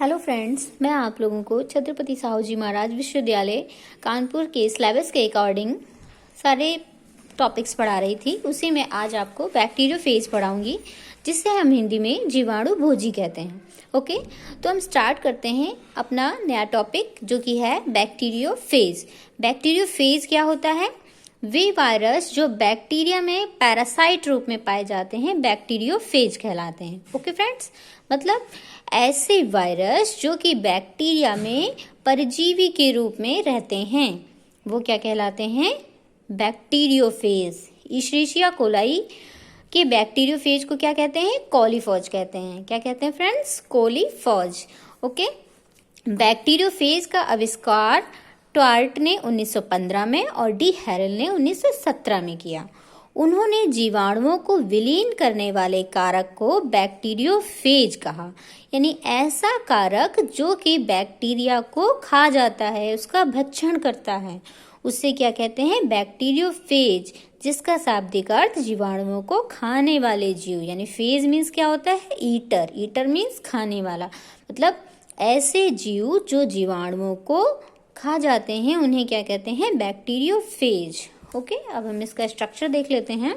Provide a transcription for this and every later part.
Hello friends, मैं आप लोगों को छत्रपति साहू जी महाराज विश्वविद्यालय कानपुर के सिलेबस के अकॉर्डिंग सारे टॉपिक्स पढ़ा रही थी। उसी में आज आपको बैक्टीरियोफेज पढ़ाऊंगी, जिसे हम हिंदी में जीवाणु भोजी कहते हैं। ओके, तो हम स्टार्ट करते हैं अपना नया टॉपिक, जो कि है बैक्टीरियोफेज। बैक्टीरियोफेज क्या होता है? वे वायरस जो बैक्टीरिया में पैरासाइट रूप में पाए जाते हैं बैक्टीरियोफेज कहलाते हैं। ओके फ्रेंड्स, मतलब ऐसे वायरस जो कि बैक्टीरिया में परजीवी के रूप में रहते हैं, वो क्या कहलाते हैं? बैक्टीरियोफेज। इशरिशिया कोलाई के बैक्टीरियोफेज को क्या कहते हैं? कोलीफॉज कहते हैं। क्या कहते हैं फ्रेंड्स? कोलीफॉज। ओके, बैक्टीरियोफेज का आविष्कार ट्वार्ट ने 1915 में और डी हैरल ने 1917 में किया। उन्होंने जीवाणुओं को विलीन करने वाले कारक को बैक्टीरियोफेज कहा, यानी ऐसा कारक जो कि बैक्टीरिया को खा जाता है, उसका भक्षण करता है, उसे क्या कहते हैं? बैक्टीरियोफेज, जिसका शाब्दिक अर्थ जीवाणुओं को खाने वाले जीव, यानी फेज मीन्स क्या होता है? ईटर। ईटर मीन्स खाने वाला, मतलब ऐसे जीव जो जीवाणुओं को खा जाते हैं उन्हें क्या कहते हैं? बैक्टीरियोफेज। ओके, अब हम इसका स्ट्रक्चर देख लेते हैं।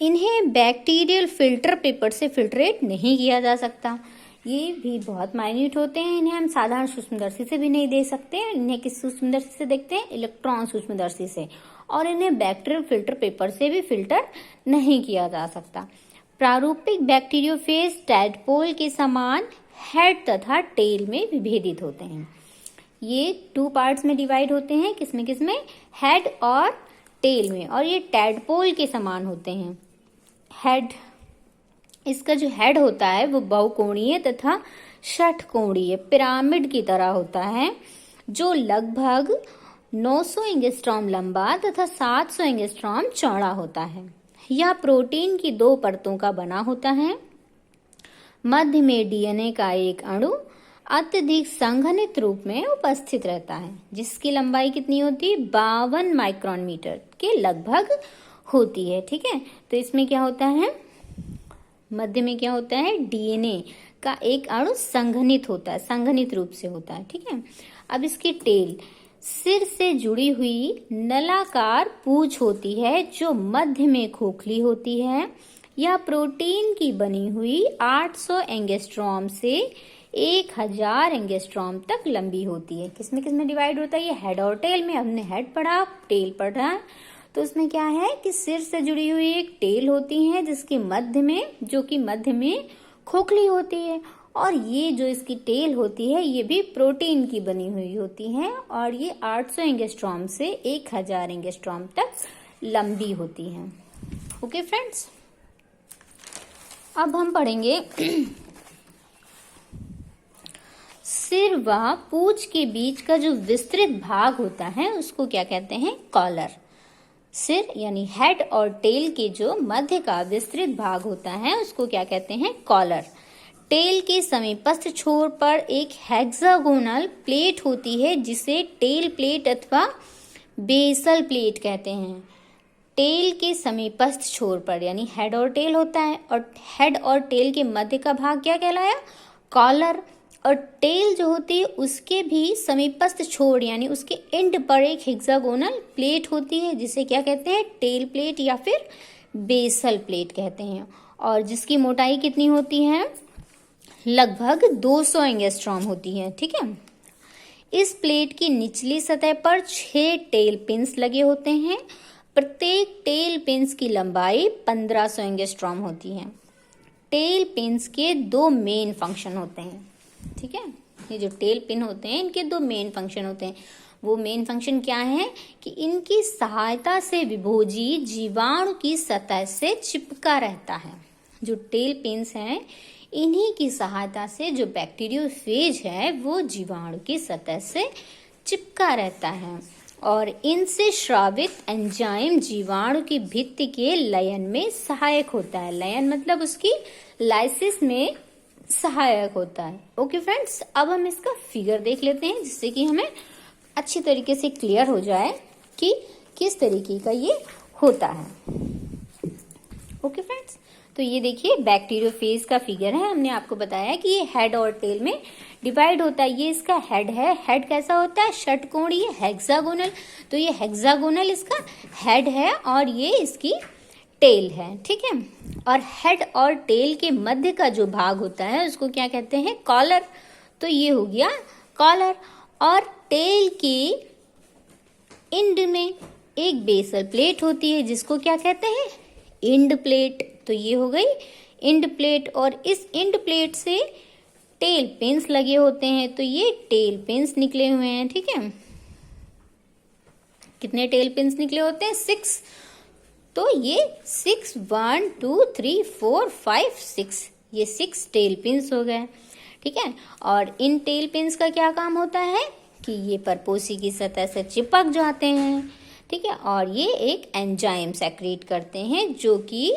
इन्हें बैक्टीरियल फिल्टर पेपर से फिल्ट्रेट नहीं किया जा सकता। ये भी बहुत माइन्यूट होते हैं, इन्हें हम साधारण सूक्ष्मदर्शी से भी नहीं देख सकते। इन्हें किस सूक्ष्मदर्शी से देखते हैं? इलेक्ट्रॉन सूक्ष्मदर्शी से। और इन्हें बैक्टीरियल फिल्टर पेपर से भी फिल्टर नहीं किया जा सकता। प्रारूपिक बैक्टीरियोफेज टैडपोल के समान हेड तथा टेल में विभेदित होते हैं। ये 2 पार्ट्स में डिवाइड होते हैं। किसमें किसमें? हेड और टेल में। और ये टैडपोल के समान होते हैं। हेड, इसका जो हेड होता है वो बहुकोणीय तथा षटकोणीय पिरामिड की तरह होता है, जो लगभग 900 एंगस्ट्रॉम लंबा तथा 700 एंगस्ट्रॉम चौड़ा होता है। यह प्रोटीन की 2 परतों का बना होता है। मध्य में डीएनए का एक अणु अत्यधिक संघनित रूप में उपस्थित रहता है, जिसकी लंबाई कितनी होती है? 52 माइक्रोन मीटर के लगभग होती है। ठीक है, तो इसमें क्या होता है? मध्य में क्या होता है? डीएनए का एक अणु संघनित होता है, संघनित रूप से होता है। ठीक है, अब इसकी टेल सिर से जुड़ी हुई नलाकार पूंछ होती है, जो मध्य में खोखली होती है। यह प्रोटीन की बनी हुई 800 एंगस्ट्रॉम से 1000 एंगस्ट्रॉम तक लंबी होती है। किसमें किसमें डिवाइड होता है? ये हेड और टेल में। हमने हेड पढ़ा, टेल पढ़ा, तो इसमें क्या है कि सिर से जुड़ी हुई एक टेल होती है, जिसके मध्य में, जो कि मध्य में खोखली होती है। और ये जो इसकी टेल होती है, ये भी प्रोटीन की बनी हुई होती है, और ये 800 एंगस्ट्रॉम से 1000 एंगस्ट्रॉम तक लंबी होती है। ओके फ्रेंड्स, अब हम पढ़ेंगे सिर व पूंछ के बीच का जो विस्तृत भाग होता है उसको क्या कहते हैं? कॉलर। सिर यानी हेड और टेल के जो मध्य का विस्तृत भाग होता है उसको क्या कहते हैं? कॉलर। टेल के समीपस्थ छोर पर एक हेक्सागोनल प्लेट होती है, जिसे टेल प्लेट अथवा बेसल प्लेट कहते हैं। टेल के समीपस्थ छोर पर, यानी हेड और टेल होता है, और हेड और टेल के मध्य का भाग क्या कहलाया? कॉलर। और टेल जो होती है उसके भी समीपस्थ छोर, यानी उसके एंड पर एक हेक्सागोनल प्लेट होती है, जिसे क्या कहते हैं? टेल प्लेट या फिर बेसल प्लेट कहते हैं। और जिसकी मोटाई कितनी होती है? लगभग 200 एंगस्ट्रॉम होती है। ठीक है, इस प्लेट की निचली सतह पर 6 टेल पिन्स लगे होते हैं। प्रत्येक टेल पिन्स की लंबाई 1500 एंगस्ट्रॉम होती है। टेल पिन्स के 2 मेन फंक्शन होते हैं। ठीक है, ये जो टेल पिन होते हैं इनके 2 मेन फंक्शन होते हैं। वो मेन फंक्शन क्या है कि इनकी सहायता से विभोजी जीवाणु की सतह से चिपका रहता है। जो टेल पिन्स हैं, इन्हीं की सहायता से जो बैक्टीरियोफेज है वो जीवाणु की सतह से चिपका रहता है, और इनसे स्रावित एंजाइम जीवाणु की भित्ति के लयन में सहायक होता है। लयन मतलब उसकी लाइसिस में सहायक होता है। ओके फ्रेंड्स, अब हम इसका फिगर देख लेते हैं, जिससे कि हमें अच्छी तरीके से क्लियर हो जाए कि किस तरीके का ये होता है। ओके फ्रेंड्स, तो ये देखिए बैक्टीरियोफेज का फिगर है। हमने आपको बताया कि ये हेड और टेल में डिवाइड होता है। ये इसका हेड है। हेड कैसा होता है? षटकोणीय, हेक्सागोनल। तो ये हेक्सागोनल इसका हेड है और ये इसकी टेल है, ठीक है। और हेड और टेल के मध्य का जो भाग होता है उसको क्या कहते हैं? कॉलर। तो ये हो गया कॉलर। और टेल के इंड में एक बेसल प्लेट होती है जिसको क्या कहते हैं? End plate. तो ये हो गई इंड प्लेट। और इस इंड प्लेट से टेल पिन्स लगे होते हैं। तो ये टेल पिन्स निकले हुए हैं, ठीक है। कितने टेल पिन्स निकले होते हैं? 6। तो ये 6 1 2 3 4 5 6, ये 6 टेल पिन्स हो गए, ठीक है। और इन टेल पिन्स का क्या काम होता है कि ये परपोसी की सतह से चिपक जाते हैं, ठीक है। और ये एक एंजाइम सेक्रेट करते हैं जो कि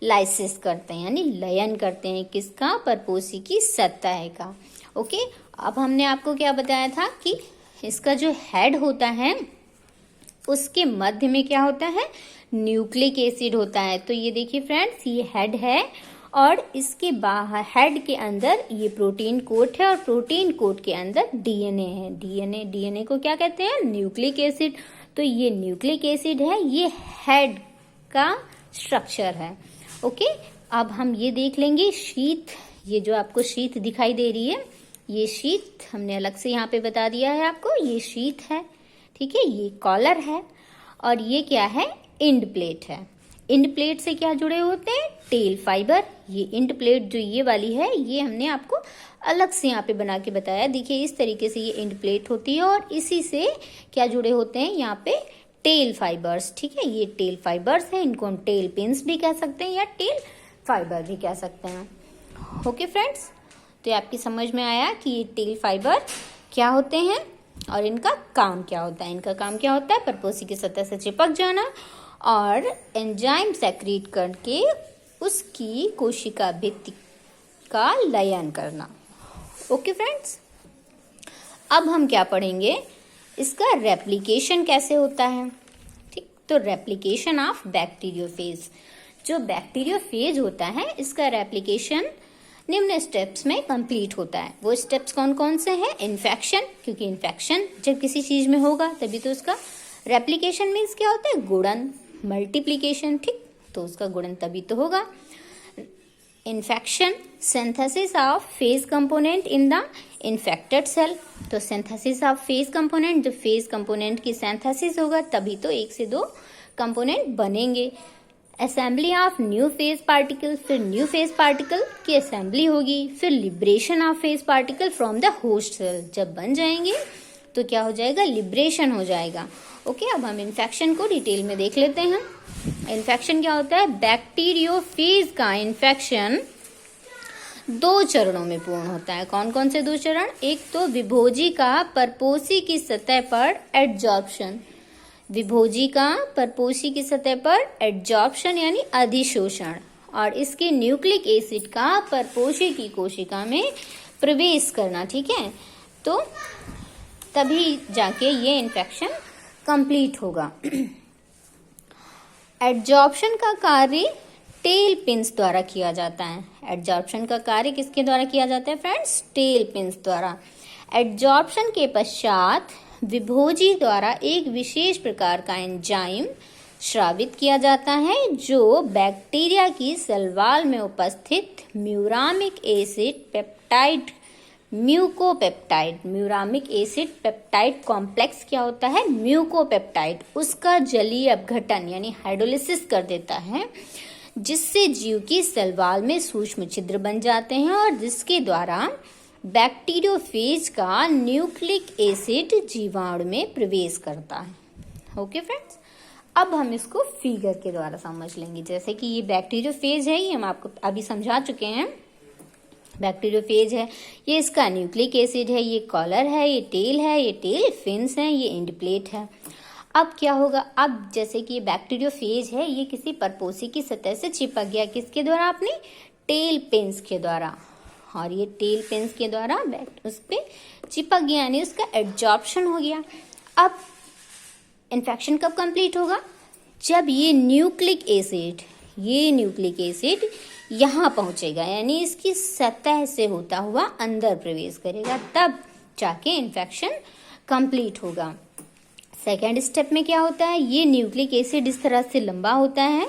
लाइसिस करते हैं, यानी लयन करते हैं किसका? परपोसी की सतह का। ओके, अब हमने आपको क्या बताया था कि इसका जो हेड होता है उसके मध्य में क्या होता है? न्यूक्लिक एसिड होता है। तो ये देखिए फ्रेंड्स, ये हेड है और इसके बाहर हेड के अंदर ये प्रोटीन कोट है और प्रोटीन कोट के अंदर डीएनए है। डीएनए को क्या कहते हैं? Nucleic acid. तो ये न्यूक्लिक एसिड है, ये हेड का स्ट्रक्चर है। ओके, अब हम ये देख लेंगे शीथ। ये जो आपको शीथ दिखाई दे रही है, ये शीथ हमने अलग से यहाँ पे बता दिया है आपको। ये शीथ है, ठीक है। ये कॉलर है और ये क्या है? इंड प्लेट है। इंड प्लेट से क्या जुड़े होते हैं? Tail fibre. ये इंड प्लेट जो ये वाली है, ये हमने आपको अलग से यहाँ पे बना के बताया। देखिए इस तरीके से ये इंड प्लेट होती है और इसी से क्या जुड़े होते हैं? यहाँ पे टेल फाइबर्स, ठीक है। ये टेल फाइबर्स है, इनको हम टेल पिन्स भी कह सकते हैं या टेल फाइबर भी कह सकते हैं। ओके फ्रेंड्स, तो ये आपकी समझ में आया कि ये टेल फाइबर क्या होते हैं और इनका काम क्या होता है। इनका काम क्या होता है? परपोसी की सतह से चिपक जाना और एंजाइम सेक्रेट करके उसकी कोशिका भित्ति का लयन करना। ओके फ्रेंड्स, अब हम क्या पढ़ेंगे? इसका रेप्लिकेशन कैसे होता है, ठीक। तो रेप्लिकेशन ऑफ बैक्टीरियोफेज। जो बैक्टीरियोफेज होता है इसका रेप्लिकेशन निम्न स्टेप्स में कंप्लीट होता है। वो स्टेप्स कौन कौन से हैं? इन्फेक्शन, क्योंकि इन्फेक्शन जब किसी चीज में होगा तभी तो उसका रेप्लिकेशन मीन्स क्या होता है? गुणन, मल्टीप्लिकेशन, ठीक। तो उसका गुणन तभी तो होगा। Infection, synthesis of phage component in the infected cell. तो सिंथेसिस ऑफ फेज कंपोनेंट, जब फेज कंपोनेंट की सिंथेसिस होगा तभी तो 1 से 2 कंपोनेंट बनेंगे। Assembly of new phage particle, फिर न्यू फेज पार्टिकल की असेंबली होगी। फिर liberation of phage particle from the host cell, जब बन जाएंगे तो क्या हो जाएगा? लिबरेशन हो जाएगा। ओके, अब हम इन्फेक्शन को डिटेल में देख लेते हैं। इन्फेक्शन क्या होता है? बैक्टीरियोफेज का इन्फेक्शन 2 चरणों में पूर्ण होता है। कौन कौन से 2 चरण? एक तो विभोजी का परपोसी की सतह पर एडजॉर्प्शन। विभोजी का परपोसी की सतह पर एडजॉर्प्शन यानी अधिशोषण, और इसके न्यूक्लिक एसिड का परपोसी की कोशिका में प्रवेश करना, ठीक है। तो तभी जाके ये इन्फेक्शन कंप्लीट होगा। एडजॉर्प्शन का कार्य टेल पिन्स द्वारा किया जाता है। एडजॉर्प्शन का कार्य किसके द्वारा किया जाता है फ्रेंड्स? टेल पिन्स द्वारा। एडजॉर्प्शन के पश्चात विभोजी द्वारा एक विशेष प्रकार का एंजाइम स्रावित किया जाता है जो बैक्टीरिया की सेलवाल में उपस्थित muramic acid peptide, mucopeptide, muramic acid peptide complex क्या होता है? म्यूकोपेप्टाइड, उसका जलीय अपघटन यानी हाइड्रोलिसिस कर देता है, जिससे जीव की सेलवाल में सूक्ष्म छिद्र बन जाते हैं और जिसके द्वारा बैक्टीरियोफेज का न्यूक्लिक एसिड जीवाणु में प्रवेश करता है। ओके फ्रेंड्स, अब हम इसको फिगर के द्वारा समझ लेंगे। जैसे कि ये बैक्टीरियोफेज है, ये हम आपको अभी समझा चुके हैं। बैक्टीरियोफेज है, ये इसका न्यूक्लिक एसिड है, ये कॉलर है, ये टेल है, ये टेल फिन्स है, ये एंड प्लेट है। अब क्या होगा? अब जैसे कि ये बैक्टीरियोफेज है, ये किसी परपोसी की सतह से चिपक गया, किसके द्वारा? अपने टेल पिन्स के द्वारा, और ये टेल पिन्स के द्वारा उस पर चिपक गया यानी उसका एडजॉर्प्शन हो गया। अब इन्फेक्शन कब कंप्लीट होगा? जब ये न्यूक्लिक एसिड यहाँ पहुंचेगा, यानी इसकी सतह से होता हुआ अंदर प्रवेश करेगा, तब जाके इन्फेक्शन कंप्लीट होगा। सेकेंड स्टेप में क्या होता है, ये न्यूक्लिक एसिड इस तरह से लंबा होता है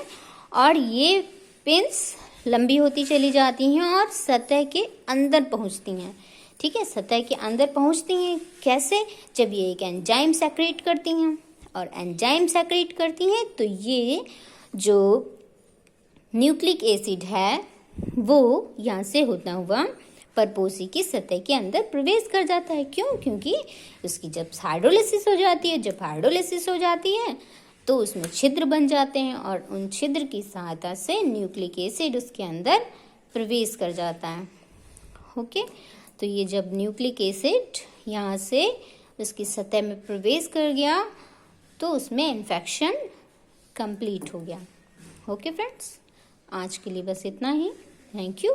और ये पिंस लंबी होती चली जाती हैं और सतह के अंदर पहुंचती हैं। ठीक है, सतह के अंदर पहुंचती हैं कैसे, जब ये एक एंजाइम सेक्रेट करती हैं, और एंजाइम सेक्रेट करती हैं तो ये जो न्यूक्लिक एसिड है वो यहाँ से होता हुआ परपोसी की सतह के अंदर प्रवेश कर जाता है। क्यों? क्योंकि उसकी जब हाइड्रोलिसिस हो जाती है, जब हाइड्रोलिसिस हो जाती है तो उसमें छिद्र बन जाते हैं और उन छिद्र की सहायता से न्यूक्लिक एसिड उसके अंदर प्रवेश कर जाता है। ओके, तो ये जब न्यूक्लिक एसिड यहाँ से उसकी सतह में प्रवेश कर गया तो उसमें इन्फेक्शन कंप्लीट हो गया। ओके फ्रेंड्स, आज के लिए बस इतना ही। Thank you.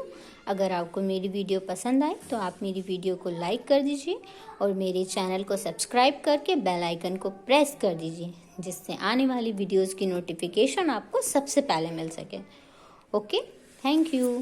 अगर आपको मेरी वीडियो पसंद आए तो आप मेरी वीडियो को लाइक कर दीजिए और मेरे चैनल को सब्सक्राइब करके बेल आइकन को प्रेस कर दीजिए, जिससे आने वाली वीडियोस की नोटिफिकेशन आपको सबसे पहले मिल सके। Okay, thank you.